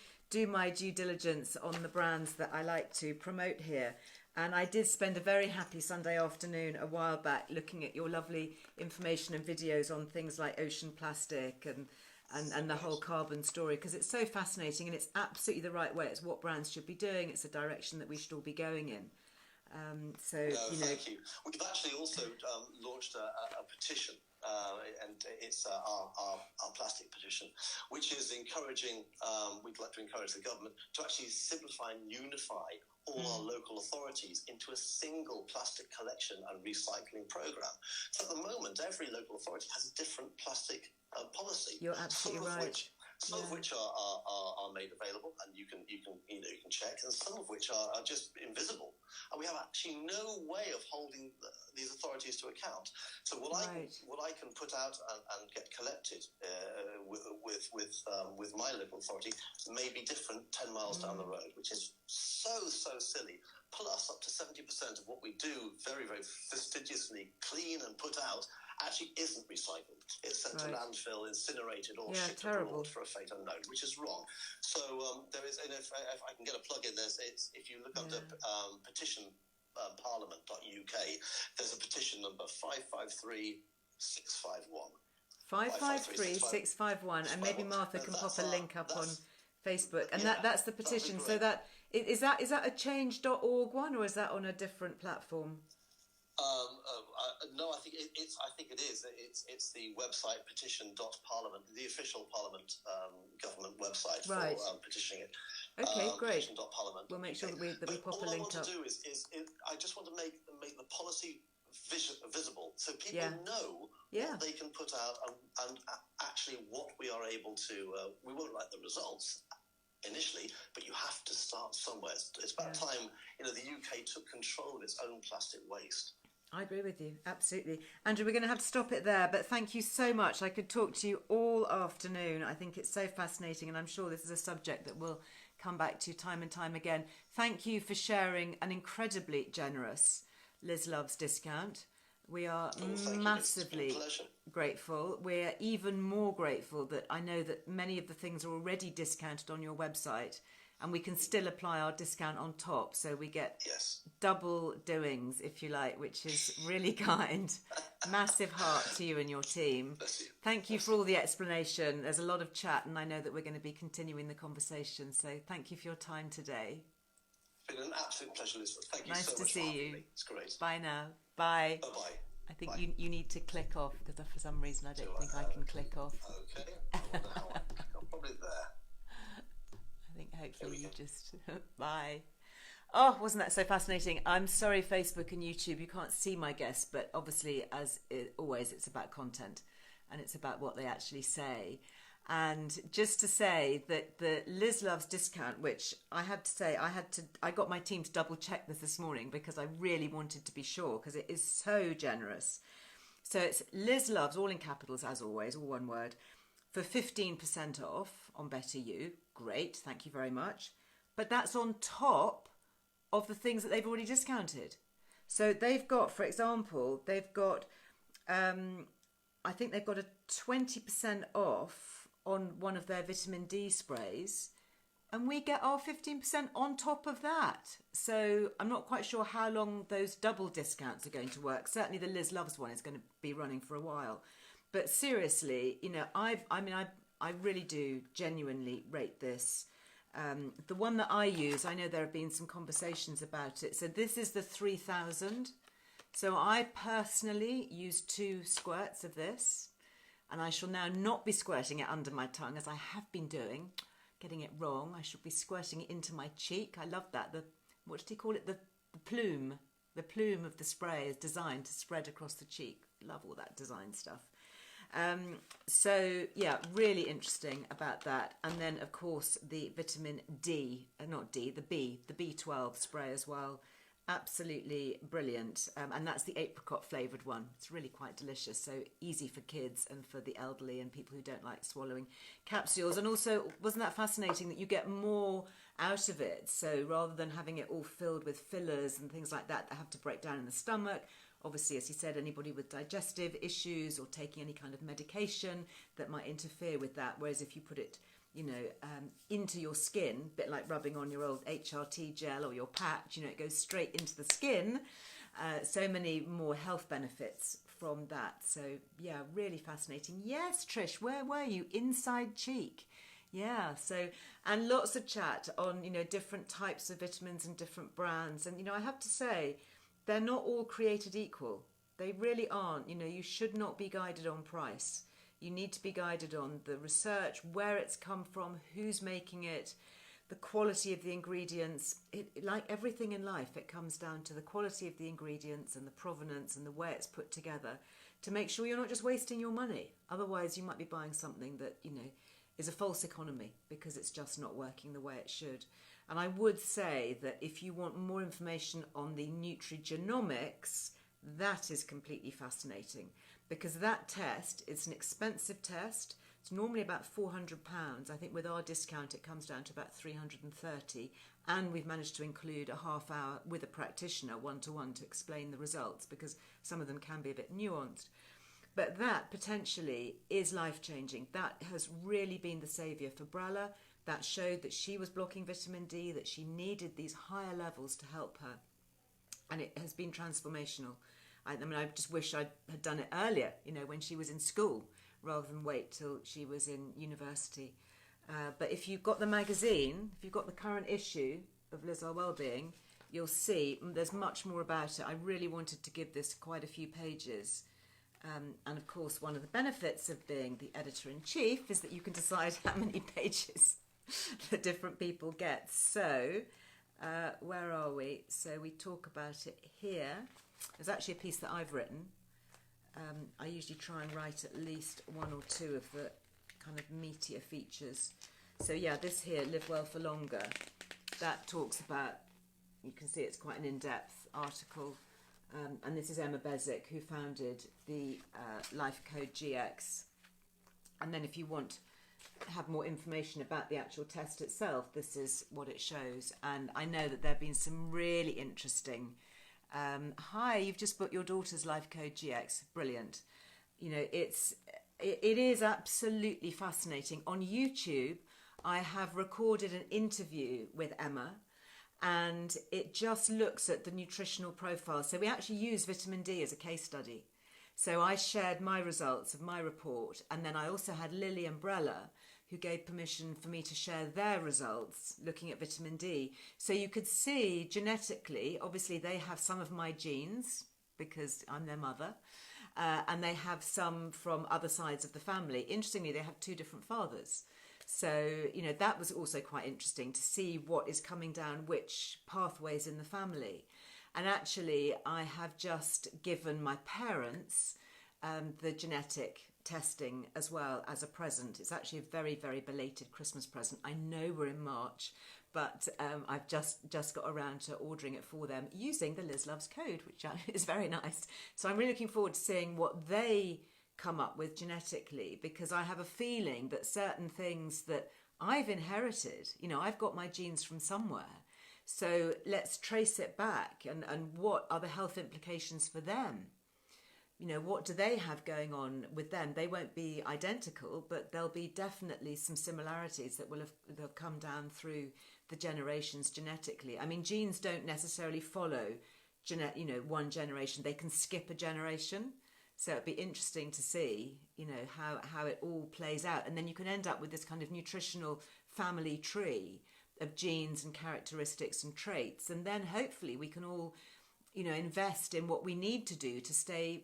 my due diligence on the brands that I like to promote here. And I did spend a very happy Sunday afternoon a while back looking at your lovely information and videos on things like ocean plastic and the whole carbon story, because it's so fascinating and it's absolutely the right way. It's what brands should be doing. It's a direction that we should all be going in. Thank you. We've actually also launched a petition, and it's our plastic petition, which is encouraging. We'd like to encourage the government to actually simplify and unify all our local authorities into a single plastic collection and recycling program. So at the moment, every local authority has a different plastic policy. You're absolutely right. Some of which are made available, and you can check, and some of which are just invisible, and we have actually no way of holding these authorities to account. So what I can put out and get collected with my local authority may be different 10 miles down the road, which is so silly. Plus, up to 70% of what we do very, very fastidiously clean and put out actually isn't recycled. It's sent to landfill, incinerated, or shipped abroad for a fate unknown, which is wrong. So there is, and if I can get a plug in, if you look under petition parliament.uk, there's a petition number 553651. 553651, and maybe Martha can pop a link up on Facebook, and that's the petition. So that is that a change.org one, or is that on a different platform? No, I think it is. It's the website petition.parliament, the official Parliament government website for petitioning it. Okay, great. Petition.parliament. We'll make sure that we pop a link up. All I want to do is I just want to make the policy visible, so people know what they can put out and actually what we are able to. We won't like the results initially, but you have to start somewhere. It's about time the UK took control of its own plastic waste. I agree with you, absolutely. Andrew, we're going to have to stop it there, but thank you so much. I could talk to you all afternoon. I think it's so fascinating, and I'm sure this is a subject that we'll come back to time and time again. Thank you for sharing an incredibly generous Liz Loves discount. We are massively grateful. We're even more grateful that I know that many of the things are already discounted on your website, And we can still apply our discount on top, so we get Yes. double doings, if you like, which is really kind. Massive heart to you and your team. Bless you. Thank you for all the explanation. There's a lot of chat, and I know that we're going to be continuing the conversation, so thank you for your time today. It's been an absolute pleasure, Elizabeth. Thank you Nice so to much see for having you. me. It's great. Bye now. Bye. Bye-bye. I think Bye. you need to click off, because for some reason I don't think I can click off. Okay. I wonder how I'm probably there. I think hopefully you just... Bye. Oh, wasn't that so fascinating? I'm sorry, Facebook and YouTube, you can't see my guests, but obviously, as always, it's about content and it's about what they actually say. And just to say that the Liz Loves discount, which I had to say, I got my team to double check this morning because I really wanted to be sure, because it is so generous. So it's Liz Loves, all in capitals as always, all one word, for 15% off on BetterYou. Great, thank you very much. But that's on top of the things that they've already discounted. So they've got, for example, they've got, I think they've got a 20% off on one of their vitamin D sprays, and we get our 15% on top of that. So I'm not quite sure how long those double discounts are going to work. Certainly the Liz Loves one is going to be running for a while. But seriously, you know, I really do genuinely rate this. The one that I use, I know there have been some conversations about it. So this is the 3000. So I personally use 2 squirts of this, and I shall now not be squirting it under my tongue as I have been doing, getting it wrong. I should be squirting it into my cheek. I love that. What did he call it? The plume. The plume of the spray is designed to spread across the cheek. Love all that design stuff. So yeah, really interesting about that. And then of course the vitamin D, the B12 spray as well. Absolutely brilliant. And that's the apricot flavoured one. It's really quite delicious. So easy for kids and for the elderly and people who don't like swallowing capsules. And also, wasn't that fascinating that you get more out of it? So rather than having it all filled with fillers and things like that have to break down in the stomach, obviously, as he said, anybody with digestive issues or taking any kind of medication that might interfere with that. Whereas if you put it, you know, into your skin, a bit like rubbing on your old HRT gel or your patch, you know, it goes straight into the skin. So many more health benefits from that. So yeah, really fascinating. Yes, Trish, where were you? Inside cheek. Yeah, so, and lots of chat on, you know, different types of vitamins and different brands. And, you know, I have to say, they're not all created equal. They really aren't. You know, you should not be guided on price. You need to be guided on the research, where it's come from, who's making it, the quality of the ingredients. Like everything in life, it comes down to the quality of the ingredients and the provenance and the way it's put together to make sure you're not just wasting your money. Otherwise, you might be buying something that, you know, is a false economy because it's just not working the way it should. And I would say that if you want more information on the nutrigenomics, that is completely fascinating, because that test, it's an expensive test. It's normally about £400. I think with our discount it comes down to about £330, and we've managed to include a half hour with a practitioner one-to-one to explain the results, because some of them can be a bit nuanced. But that potentially is life-changing. That has really been the saviour for Brella. That showed that she was blocking vitamin D, that she needed these higher levels to help her. And it has been transformational. I mean, I just wish I had done it earlier, you know, when she was in school, rather than wait till she was in university. But if you've got the magazine, if you've got the current issue of Earle Wellbeing, you'll see there's much more about it. I really wanted to give this quite a few pages. And of course, one of the benefits of being the editor-in-chief is that you can decide how many pages the different people get. So, where are we? So we talk about it here. There's actually a piece that I've written. I usually try and write at least 1 or 2 of the kind of meatier features. So yeah, this here, Live Well for Longer, that talks about, you can see it's quite an in-depth article. And this is Emma Bezic, who founded the Life Code GX. And then if you want to have more information about the actual test itself, this is what it shows. And I know that there have been some really interesting... hi, you've just booked your daughter's Life Code GX. Brilliant. You know, it is absolutely fascinating. On YouTube, I have recorded an interview with Emma, and it just looks at the nutritional profile. So we actually use vitamin D as a case study. So I shared my results of my report, and then I also had Lily Umbrella, who gave permission for me to share their results looking at vitamin D. So you could see genetically, obviously they have some of my genes because I'm their mother, and they have some from other sides of the family. Interestingly, they have 2 different fathers. So, that was also quite interesting to see what is coming down which pathways in the family. And actually, I have just given my parents the genetic testing as well as a present. It's actually a very, very belated Christmas present. I know we're in March, but I've just got around to ordering it for them using the Liz Loves code, which is very nice. So I'm really looking forward to seeing what they come up with genetically, because I have a feeling that certain things that I've inherited, I've got my genes from somewhere. So let's trace it back and what are the health implications for them? What do they have going on with them? They won't be identical, but there'll be definitely some similarities that will have come down through the generations genetically. I mean, genes don't necessarily follow one generation. They can skip a generation. So it'd be interesting to see, how it all plays out. And then you can end up with this kind of nutritional family tree of genes and characteristics and traits. And then hopefully we can all, invest in what we need to do to stay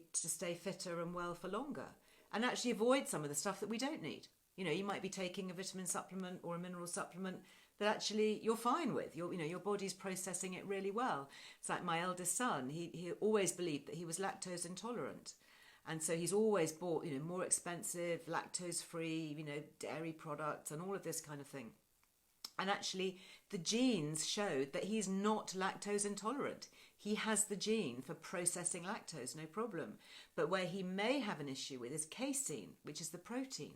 fitter and well for longer, and actually avoid some of the stuff that we don't need. You might be taking a vitamin supplement or a mineral supplement that actually you're fine with. Your body's processing it really well. It's like my eldest son. He always believed that he was lactose intolerant. And so he's always bought, more expensive, lactose-free, dairy products and all of this kind of thing. And actually, the genes showed that he's not lactose intolerant. He has the gene for processing lactose, no problem. But where he may have an issue with is casein, which is the protein.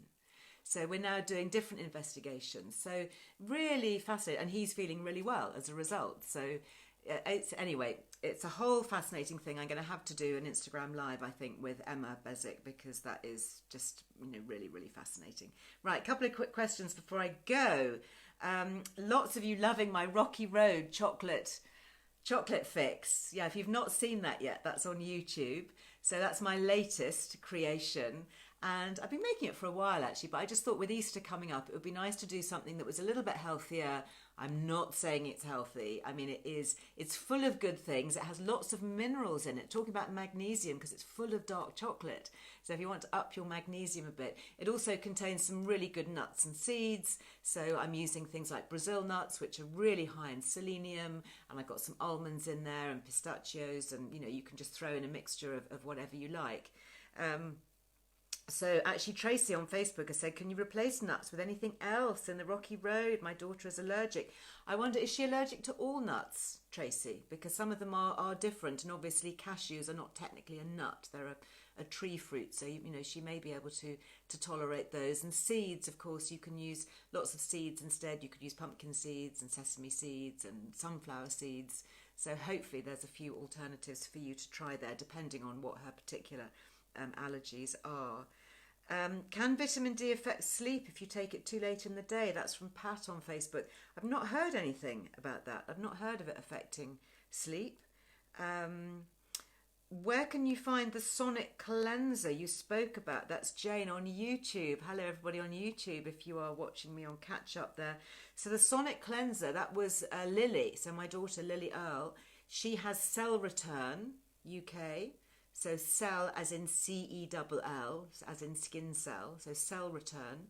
So we're now doing different investigations. So really fascinating. And he's feeling really well as a result. So it's a whole fascinating thing. I'm going to have to do an Instagram live, I think, with Emma Bezic, because that is just, really, really fascinating. Right, a couple of quick questions before I go. Lots of you loving my Rocky Road chocolate fix. Yeah, if you've not seen that yet, that's on YouTube. So that's my latest creation. And I've been making it for a while, actually, but I just thought with Easter coming up, it would be nice to do something that was a little bit healthier. I'm not saying it's healthy. I mean, it's full of good things. It has lots of minerals in it. Talking about magnesium, because it's full of dark chocolate. So if you want to up your magnesium a bit, it also contains some really good nuts and seeds. So I'm using things like Brazil nuts, which are really high in selenium. And I've got some almonds in there and pistachios. And, you can just throw in a mixture of whatever you like. So actually Tracy on Facebook has said, can you replace nuts with anything else in the Rocky Road? My daughter is allergic. I wonder, is she allergic to all nuts, Tracy? Because some of them are different, and obviously cashews are not technically a nut. They're a tree fruit, so she may be able to tolerate those. And seeds, of course, you can use lots of seeds instead. You could use pumpkin seeds and sesame seeds and sunflower seeds. So hopefully there's a few alternatives for you to try there, depending on what her particular allergies are. Can vitamin D affect sleep if you take it too late in the day? That's from Pat on Facebook. I've not heard anything about that. I've not heard of it affecting sleep. Where can you find the Sonic Cleanser you spoke about? That's Jane on YouTube. Hello everybody on YouTube if you are watching me on catch up there. So the Sonic Cleanser, that was Lily. So my daughter Lily Earle, she has Cell Return UK. So cell as in CELL, as in skin cell, so Cell Return.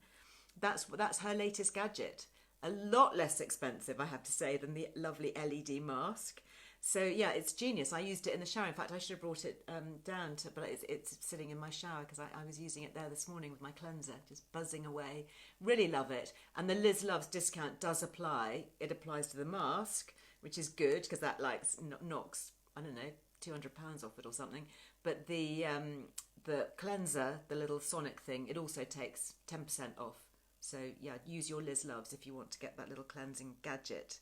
That's her latest gadget. A lot less expensive, I have to say, than the lovely LED mask. So yeah, it's genius. I used it in the shower. In fact, I should have brought it down, but it's sitting in my shower because I was using it there this morning with my cleanser, just buzzing away. Really love it. And the Liz Loves discount does apply. It applies to the mask, which is good because that knocks, I don't know, £200 off it or something. But the cleanser, the little Sonic thing, it also takes 10% off. So yeah, use your Liz Loves if you want to get that little cleansing gadget.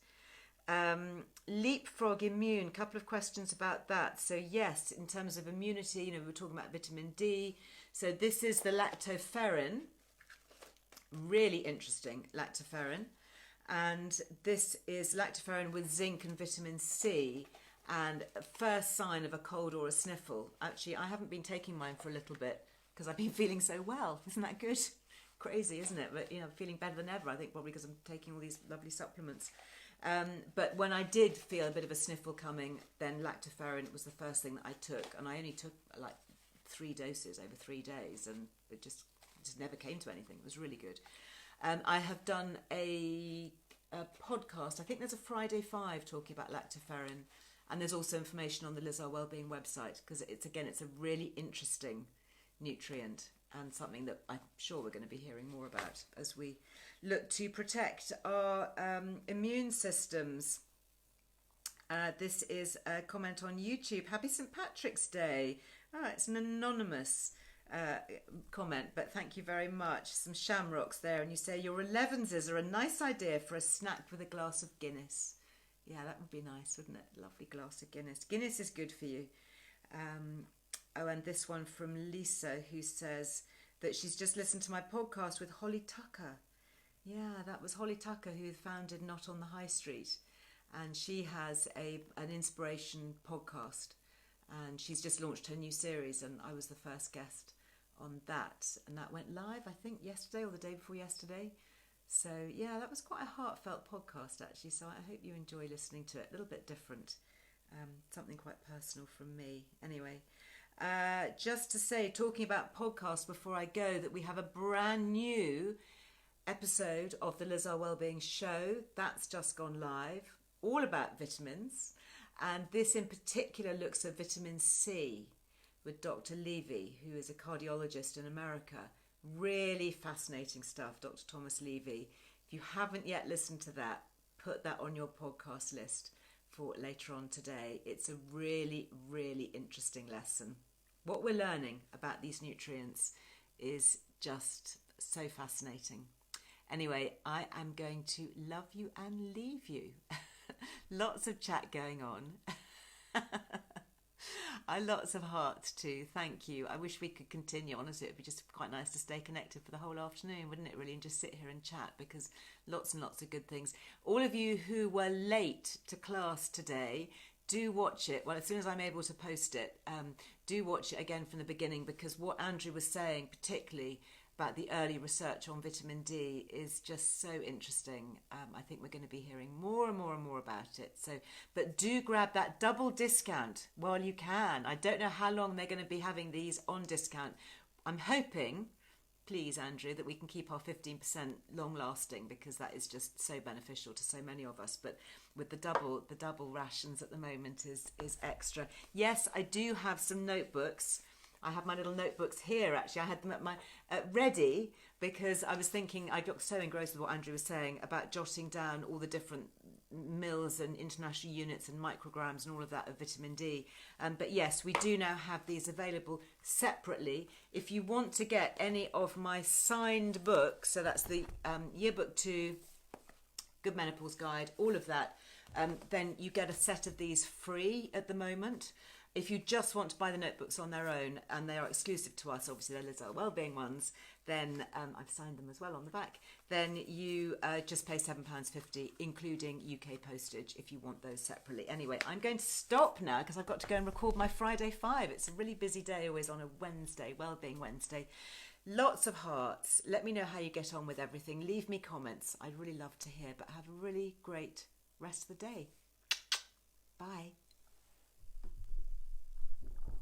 Leapfrog Immune, couple of questions about that. So yes, in terms of immunity, we were talking about vitamin D. So this is the lactoferrin. really interesting, lactoferrin. And this is lactoferrin with zinc and vitamin C, and first sign of a cold or a sniffle. Actually, I haven't been taking mine for a little bit because I've been feeling so well. Isn't that good? Crazy, isn't it? But, feeling better than ever, I think, probably because I'm taking all these lovely supplements. But when I did feel a bit of a sniffle coming, then lactoferrin was the first thing that I took. And I only took like 3 doses over 3 days, and it just never came to anything. It was really good. I have done a podcast. I think there's a Friday 5 talking about lactoferrin, and there's also information on the Earle Wellbeing website, because it's a really interesting nutrient and something that I'm sure we're going to be hearing more about as we look to protect our immune systems. This is a comment on YouTube. Happy St. Patrick's Day. It's an anonymous comment, but thank you very much. Some shamrocks there, and you say your 11s are a nice idea for a snack with a glass of Guinness. Yeah, that would be nice, wouldn't it? Lovely glass of Guinness. Guinness is good for you. And this one from Lisa, who says that she's just listened to my podcast with Holly Tucker. Yeah, that was Holly Tucker who founded Not on the High Street, and she has an inspiration podcast, and she's just launched her new series, and I was the first guest on that, and that went live I think yesterday or the day before yesterday. So yeah, that was quite a heartfelt podcast actually, so I hope you enjoy listening to it. A little bit different, something quite personal from me. Anyway, just to say, talking about podcasts before I go, that we have a brand new episode of the Earle Wellbeing show that's just gone live, all about vitamins, and this in particular looks at vitamin C with Dr. Levy, who is a cardiologist in America. Really fascinating stuff, Dr. Thomas Levy. If you haven't yet listened to that, put that on your podcast list for later on today. It's a really, really interesting lesson. What we're learning about these nutrients is just so fascinating. Anyway, I am going to love you and leave you. Lots of chat going on. Lots of hearts too. Thank you. I wish we could continue. Honestly, it'd be just quite nice to stay connected for the whole afternoon, wouldn't it, really? And just sit here and chat, because lots and lots of good things. All of you who were late to class today, do watch it. Well, as soon as I'm able to post it, do watch it again from the beginning, because what Andrew was saying, particularly about the early research on vitamin D, is just so interesting. I think we're going to be hearing more and more and more about it. So, but do grab that double discount while you can. I don't know how long they're going to be having these on discount. I'm hoping, please, Andrew, that we can keep our 15% long lasting, because that is just so beneficial to so many of us. But with the double rations at the moment is extra. Yes, I do have some notebooks. I have my little notebooks here, actually. I had them at my ready, because I was thinking, I got so engrossed with what Andrew was saying about jotting down all the different mils and international units and micrograms and all of that of vitamin D. But yes, we do now have these available separately. If you want to get any of my signed books, so that's the Yearbook 2, Good Menopause Guide, all of that, then you get a set of these free at the moment. If you just want to buy the notebooks on their own, and they are exclusive to us, obviously they're Earle Wellbeing ones, then I've signed them as well on the back, then you just pay £7.50, including UK postage, if you want those separately. Anyway, I'm going to stop now, because I've got to go and record my Friday 5. It's a really busy day always on a Wednesday, Wellbeing Wednesday. Lots of hearts. Let me know how you get on with everything. Leave me comments. I'd really love to hear, but have a really great rest of the day. Bye.